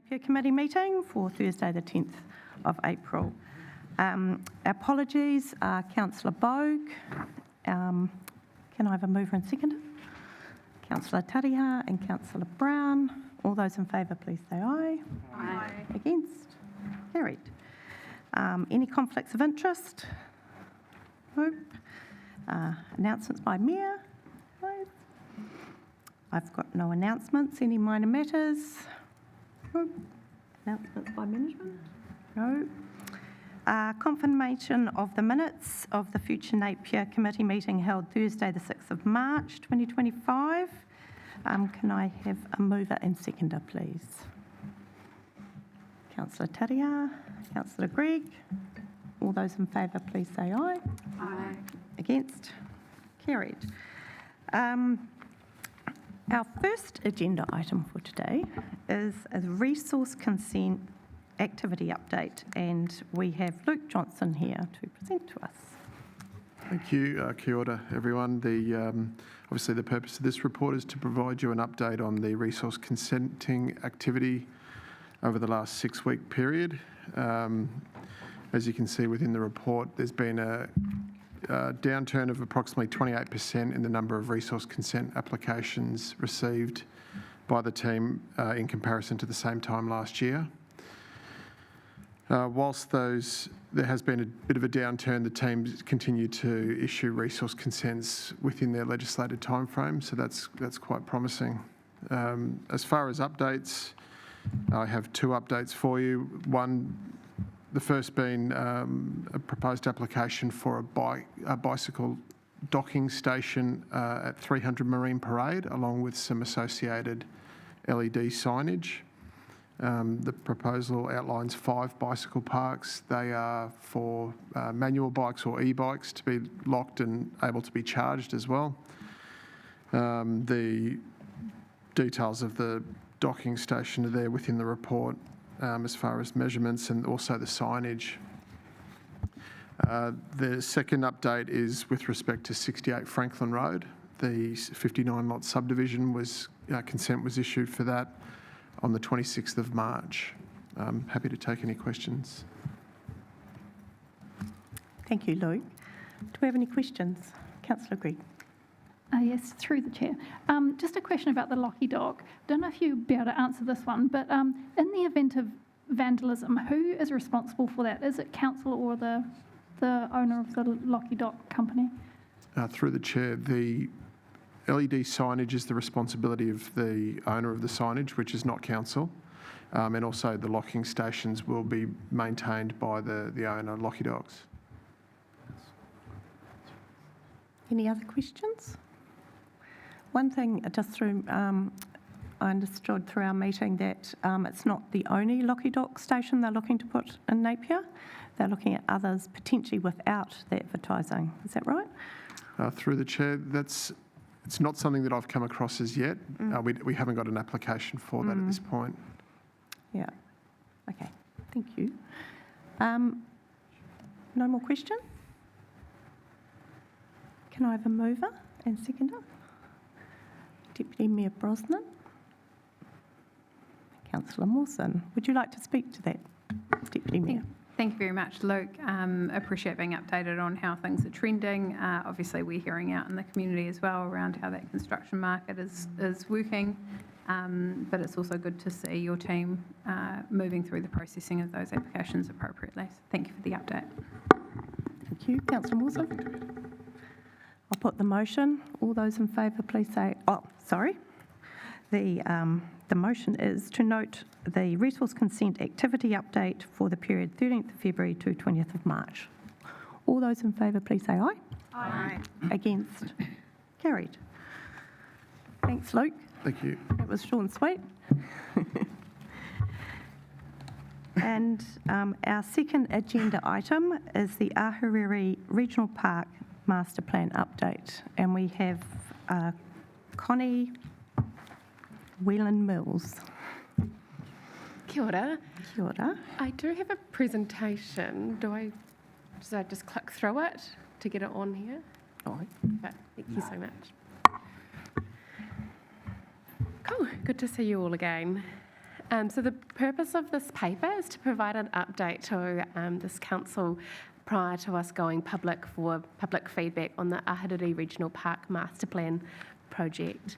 Napier Committee meeting for Thursday the 10th of April. Apologies, Councillor Bogue. Can I have a mover and seconder? Councillor Tariha and Councillor Brown. All those in favour, please say aye. Aye. Against? Carried. Any conflicts of interest? Nope. Announcements by Mayor? No. I've got no announcements. Any minor matters? Nope. Announcements by management? No. Confirmation of the minutes of the future Napier Committee meeting held Thursday the 6th of March 2025. Can I have a mover and seconder, please? Councillor Taria, Councillor Gregg. All those in favour, please say aye. Aye. Against? Carried. Our first agenda item for today is a resource consent activity update, and we have Luke Johnson here to present to us. Thank you. Kia ora, everyone. Obviously, the purpose of this report is to provide you an update on the resource consenting activity over the last 6-week period. As you can see within the report, there's been a downturn of approximately 28% in the number of resource consent applications received by the team in comparison to the same time last year. Whilst there has been a bit of a downturn, the teams continue to issue resource consents within their legislated timeframe, so that's quite promising. As far as updates, I have 2 updates for you. The first being a proposed application for a bicycle docking station at 300 Marine Parade, along with some associated LED signage. The proposal outlines 5 bicycle parks. They are for manual bikes or e-bikes to be locked and able to be charged as well. The details of the docking station are there within the report as far as measurements and also the signage. The second update is with respect to 68 Franklin Road. The 59-lot subdivision consent was issued for that on the 26th of March. I'm happy to take any questions. Thank you, Luke. Do we have any questions? Councillor Gregg. Yes, through the chair. Just a question about the Locky Dock. Don't know if you'd be able to answer this one, but in the event of vandalism, who is responsible for that? Is it council or the owner of the Locky Dock company? Through the chair, the LED signage is the responsibility of the owner of the signage, which is not council, and also the locking stations will be maintained by the owner, Locky Docks. Any other questions? One thing, just through, I understood through our meeting that it's not the only Locky Dock station they're looking to put in Napier. They're looking at others potentially without the advertising. Is that right? Through the chair, it's not something that I've come across as yet. We haven't got an application for that at this point. Yeah. Okay. Thank you. No more questions? Can I have a mover and seconder? Deputy Mayor Brosnan. Councillor Mawson, would you like to speak to that, Deputy Mayor? Thank you very much, Luke. Appreciate being updated on how things are trending. Obviously, we're hearing out in the community as well around how that construction market is working, but it's also good to see your team moving through the processing of those applications appropriately. So thank you for the update. Thank you. Councillor Mawson. I'll put the motion. All those in favour, please say, oh, sorry. The motion is to note the resource consent activity update for the period 13th of February to 20th of March. All those in favour, please say aye. Aye. Against? Carried. Thanks, Luke. Thank you. That was short and sweet. And our second agenda item is the Ahuriri Regional Park Master Plan update. And we have Connie Whelan-Mills. Kia ora. Kia ora. I do have a presentation. Do I just click through it to get it on here? Oh. Okay, thank you so much. Cool, good to see you all again. So the purpose of this paper is to provide an update to this council prior to us going public for public feedback on the Ahuriri Regional Park Master Plan project.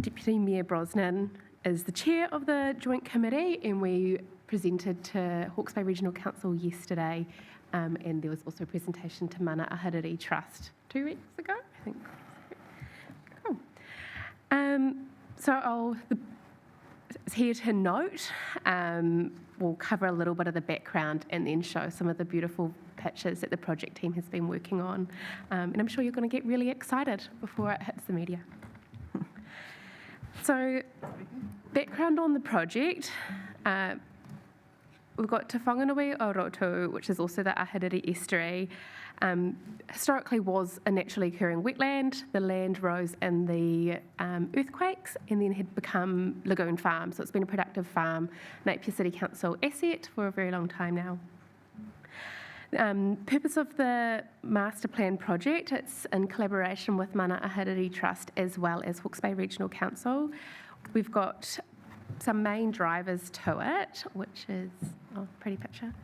Deputy Mayor Brosnan is the chair of the joint committee, and we presented to Hawke's Bay Regional Council yesterday, and there was also a presentation to Mana Ahuriri Trust 2 weeks ago, I think. Cool. It's here to note, we'll cover a little bit of the background and then show some of the beautiful pictures that the project team has been working on. And I'm sure you're going to get really excited before it hits the media. So, background on the project. We've got Te Whanganui o Rotu, which is also the Ahuriri estuary. Historically was a naturally occurring wetland. The land rose in the earthquakes and then had become lagoon farm. So it's been a productive farm, Napier City Council asset for a very long time now. Purpose of the master plan project, it's in collaboration with Mana Ahuriri Trust as well as Hawke's Bay Regional Council. We've got some main drivers to it, which is, pretty picture.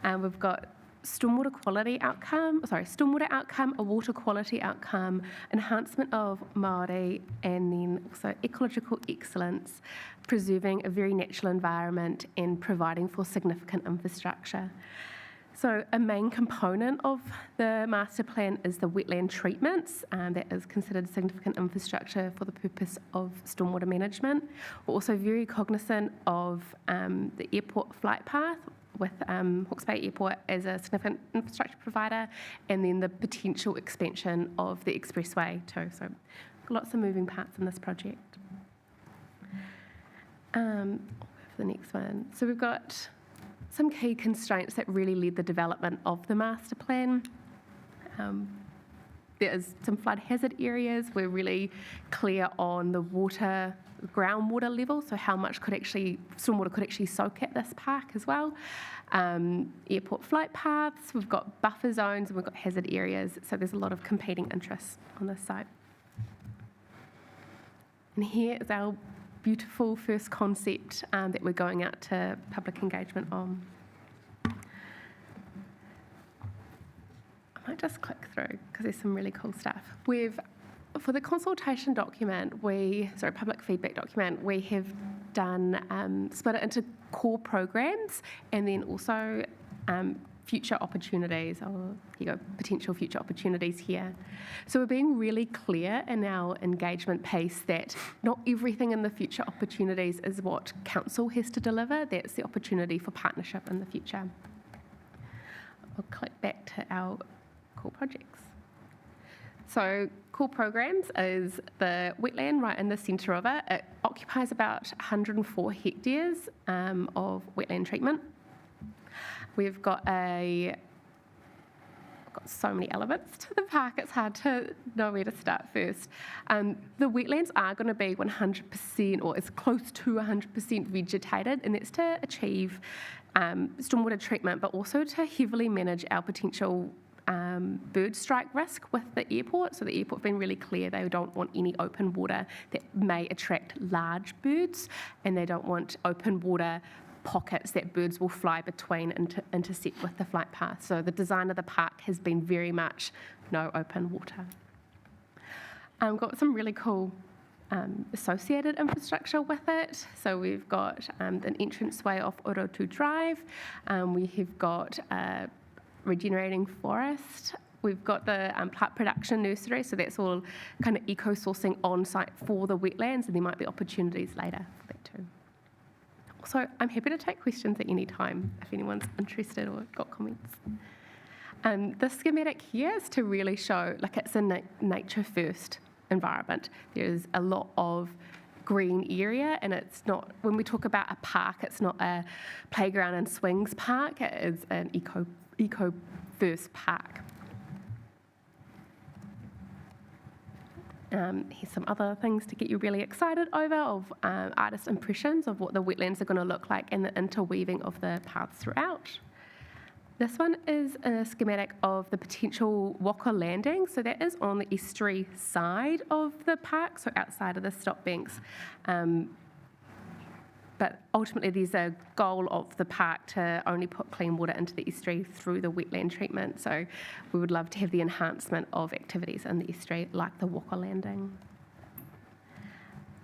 We've got stormwater outcome, a water quality outcome, enhancement of Māori, and then also ecological excellence, preserving a very natural environment and providing for significant infrastructure. So a main component of the master plan is the wetland treatments, that is considered significant infrastructure for the purpose of stormwater management. We're also very cognizant of the airport flight path, with Hawke's Bay Airport as a significant infrastructure provider, and then the potential expansion of the expressway too. So lots of moving parts in this project. For the next one. So we've got some key constraints that really led the development of the master plan. There is some flood hazard areas. We're really clear on the groundwater level, so how much stormwater could actually soak at this park as well. Airport flight paths, we've got buffer zones, and we've got hazard areas, so there's a lot of competing interests on this site. And here is our beautiful first concept that we're going out to public engagement on. I might just click through because there's some really cool stuff. For the consultation document, public feedback document, we have done, split it into core programs and then also future opportunities, potential future opportunities here. So we're being really clear in our engagement piece that not everything in the future opportunities is what council has to deliver. That's the opportunity for partnership in the future. I'll click back to our core projects. So core programs is the wetland right in the centre of it. It occupies about 104 hectares of wetland treatment. We've got so many elements to the park, it's hard to know where to start first. The wetlands are going to be 100% or as close to 100% vegetated, and that's to achieve stormwater treatment, but also to heavily manage our potential bird strike risk with the airport. So the airport's been really clear they don't want any open water that may attract large birds, and they don't want open water pockets that birds will fly between and intersect with the flight path. So the design of the park has been very much no open water. We've got some really cool associated infrastructure with it. So we've got an entranceway off Orotu Drive. We have got regenerating forest. We've got the plant production nursery, so that's all kind of eco-sourcing on site for the wetlands, and there might be opportunities later for that too. So I'm happy to take questions at any time if anyone's interested or got comments. The schematic here is to really show, it's a nature first environment. There's a lot of green area, and it's not, when we talk about a park, it's not a playground and swings park, it is an eco first park. Here's some other things to get you really excited over of artist impressions of what the wetlands are going to look like and the interweaving of the paths throughout. This one is a schematic of the potential Waka landing. So that is on the estuary side of the park, so outside of the stop banks. But ultimately, there's a goal of the park to only put clean water into the estuary through the wetland treatment. So we would love to have the enhancement of activities in the estuary, like the Walker Landing.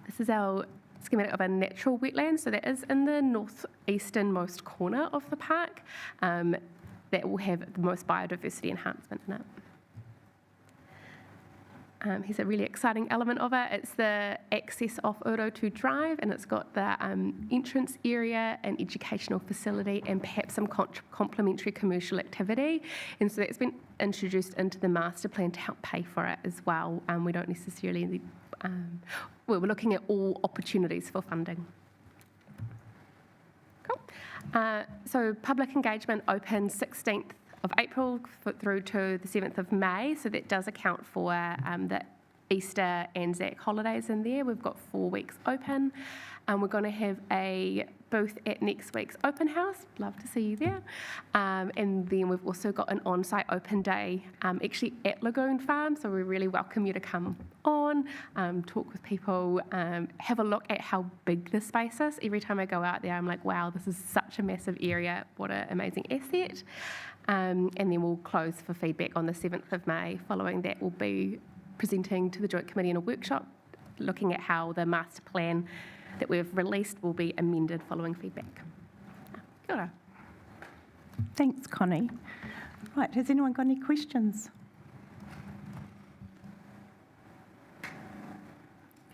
This is our schematic of a natural wetland. So that is in the northeasternmost corner of the park. That will have the most biodiversity enhancement in it. Here's a really exciting element of it. It's the access off Urotu Drive, and it's got the entrance area, an educational facility, and perhaps some complementary commercial activity. And so that's been introduced into the master plan to help pay for it as well. We don't necessarily, we're looking at all opportunities for funding. Cool. So public engagement open 16th of April through to the 7th of May, so that does account for the Easter and Anzac holidays in there. We've got 4 weeks open. We're going to have a booth at next week's open house. Love to see you there. And then we've also got an on-site open day actually at Lagoon Farm, so we really welcome you to come on, talk with people, have a look at how big the space is. Every time I go out there, I'm like, wow, this is such a massive area. What an amazing asset. And then we'll close for feedback on the 7th of May. Following that, we'll be presenting to the Joint Committee in a workshop, looking at how the master plan that we've released will be amended following feedback. Kia ora. Thanks, Connie. Right, has anyone got any questions?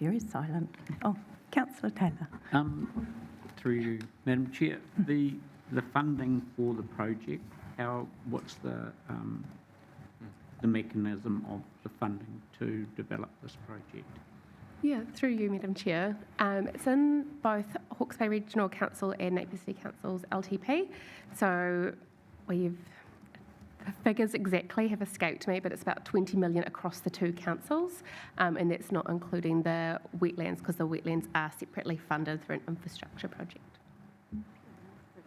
Very silent. Oh, Councillor Taylor. Through you, Madam Chair, the funding for the project, what's the mechanism of the funding to develop this project? Yeah, through you, Madam Chair. It's in both Hawke's Bay Regional Council and Napier City Council's LTP. So the figures exactly have escaped me, but it's about 20 million across the two councils, and that's not including the wetlands, because the wetlands are separately funded through an infrastructure project.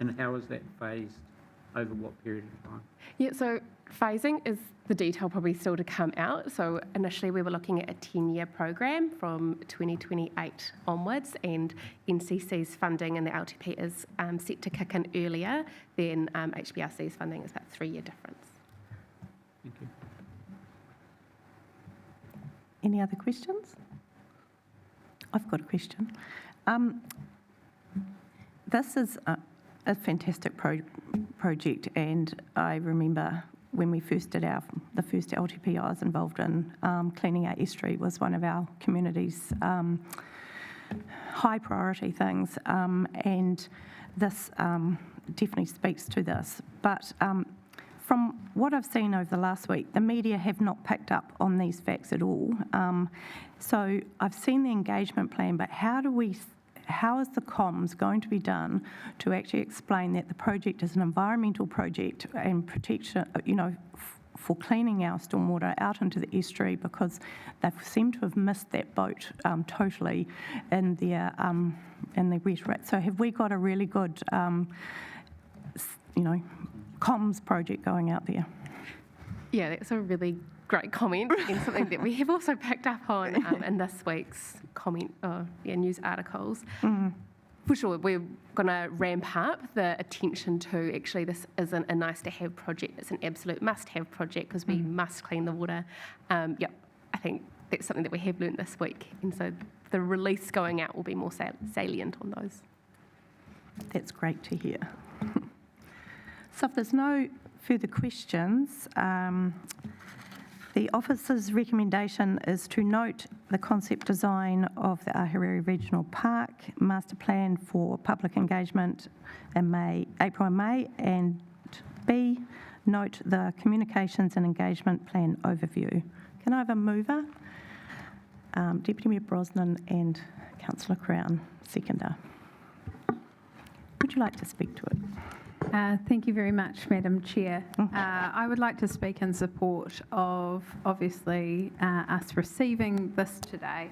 And how is that phased over what period of time? Yeah, so phasing is the detail probably still to come out. So initially we were looking at a 10-year program from 2028 onwards, and NCC's funding in the LTP is set to kick in earlier than HBRC's funding. Is about 3-year difference. Thank you. Any other questions? I've got a question. This is a fantastic project, and I remember when we first did the first LTP I was involved in, cleaning our estuary was one of our community's high priority things, and this definitely speaks to this. But from what I've seen over the last week, the media have not picked up on these facts at all. So I've seen the engagement plan, but how is the comms going to be done to actually explain that the project is an environmental project and protection, for cleaning our stormwater out into the estuary, because they seem to have missed that boat totally in their rhetoric. So have we got a really good, comms project going out there? Yeah, that's a really great comment, and something that we have also picked up on in this week's news articles. For sure, we're going to ramp up the attention to actually this isn't a nice-to-have project, it's an absolute must-have project, because we must clean the water. I think that's something that we have learned this week, and so the release going out will be more salient on those. That's great to hear. So if there's no further questions, the officer's recommendation is to note the concept design of the Ahuriri Regional Park master plan for public engagement in April and May, and B, note the communications and engagement plan overview. Can I have a mover? Deputy Mayor Brosnan and Councillor Crown, seconder. Would you like to speak to it? Thank you very much, Madam Chair. I would like to speak in support of, obviously, us receiving this today.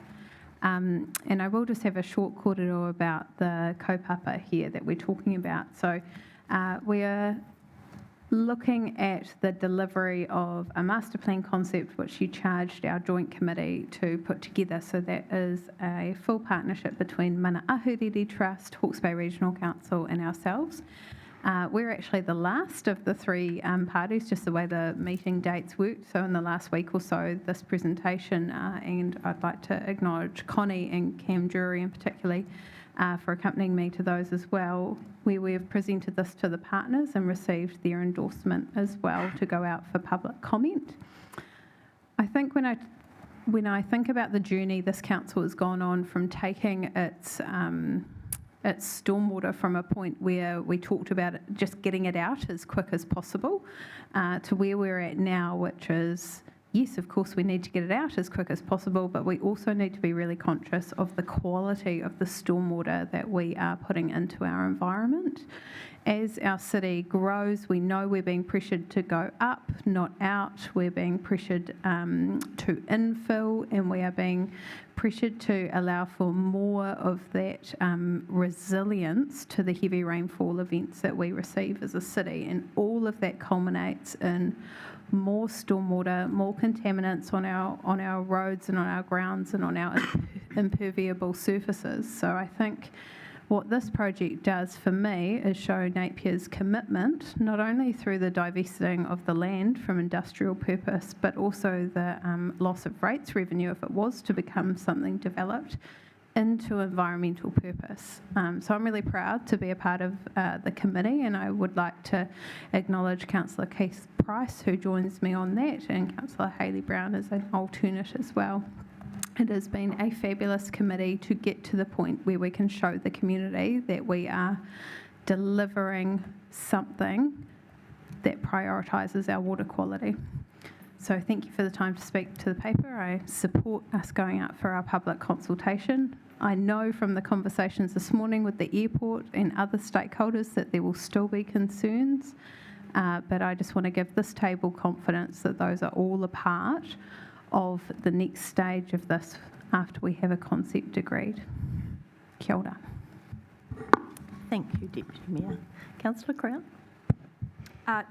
And I will just have a short kōrero about the kaupapa here that we're talking about. So we are looking at the delivery of a master plan concept which you charged our joint committee to put together. So that is a full partnership between Mana Ahuriri Trust, Hawke's Bay Regional Council and ourselves. We're actually the last of the three parties, just the way the meeting dates worked. So in the last week or so, this presentation, and I'd like to acknowledge Connie and Cam Drury in particular for accompanying me to those as well, where we have presented this to the partners and received their endorsement as well to go out for public comment. I think when I think about the journey this council has gone on from taking its stormwater from a point where we talked about it, just getting it out as quick as possible, to where we're at now, which is, yes, of course, we need to get it out as quick as possible, but we also need to be really conscious of the quality of the stormwater that we are putting into our environment. As our city grows, we know we're being pressured to go up, not out. We're being pressured to infill, and we are being pressured to allow for more of that resilience to the heavy rainfall events that we receive as a city. And all of that culminates in more stormwater, more contaminants on our roads and on our grounds and on our impermeable surfaces. So I think what this project does for me is show Napier's commitment, not only through the divesting of the land from industrial purpose, but also the loss of rates revenue if it was to become something developed, into environmental purpose. So I'm really proud to be a part of the committee, and I would like to acknowledge Councillor Keith Price, who joins me on that, and Councillor Hayley Brown as an alternate as well. It has been a fabulous committee to get to the point where we can show the community that we are delivering something that prioritises our water quality. So thank you for the time to speak to the paper. I support us going out for our public consultation. I know from the conversations this morning with the airport and other stakeholders that there will still be concerns, but I just want to give this table confidence that those are all a part of the next stage of this after we have a concept agreed. Kia ora. Thank you, Deputy Mayor. Councillor Crown?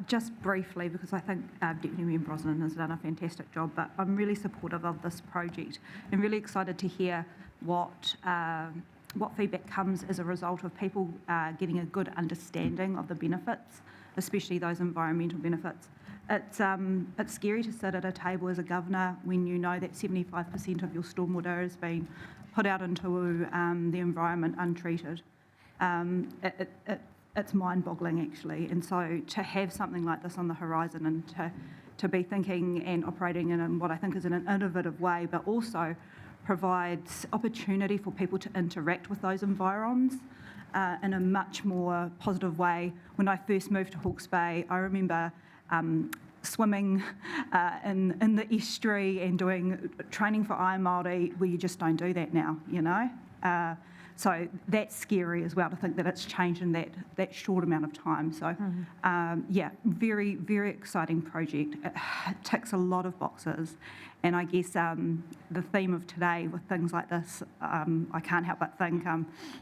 Just briefly, because I think Deputy Mayor Brosnan has done a fantastic job, but I'm really supportive of this project and really excited to hear what feedback comes as a result of people getting a good understanding of the benefits, especially those environmental benefits. It's scary to sit at a table as a governor when you know that 75% of your stormwater is being put out into the environment untreated. It's mind-boggling, actually. And so to have something like this on the horizon and to be thinking and operating in what I think is in an innovative way, but also provides opportunity for people to interact with those environs in a much more positive way. When I first moved to Hawke's Bay, I remember swimming in the estuary and doing training for Ai Māori, where you just don't do that now, you know? So that's scary as well, to think that it's changed in that short amount of time. So yeah, very, very exciting project. It ticks a lot of boxes. And I guess the theme of today with things like this, I can't help but think,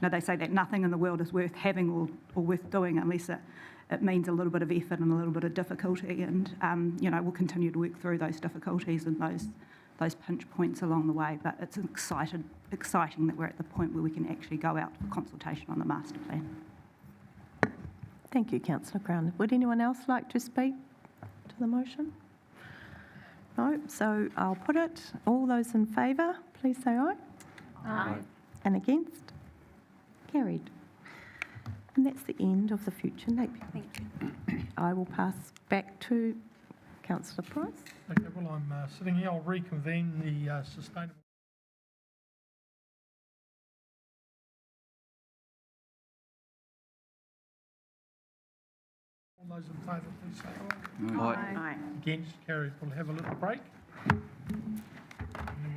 they say that nothing in the world is worth having or worth doing unless it means a little bit of effort and a little bit of difficulty. And, we'll continue to work through those difficulties and those pinch points along the way. But it's exciting that we're at the point where we can actually go out for consultation on the master plan. Thank you, Councillor Crown. Would anyone else like to speak to the motion? No, so I'll put it. All those in favour, please say aye. Aye. And against? Carried. And that's the end of the future Napier. Thank you. I will pass back to Councillor Price. Okay, well, I'm sitting here. I'll reconvene the sustainable. All those in favour, please say aye. Aye. Against, carried. We'll have a little break. And then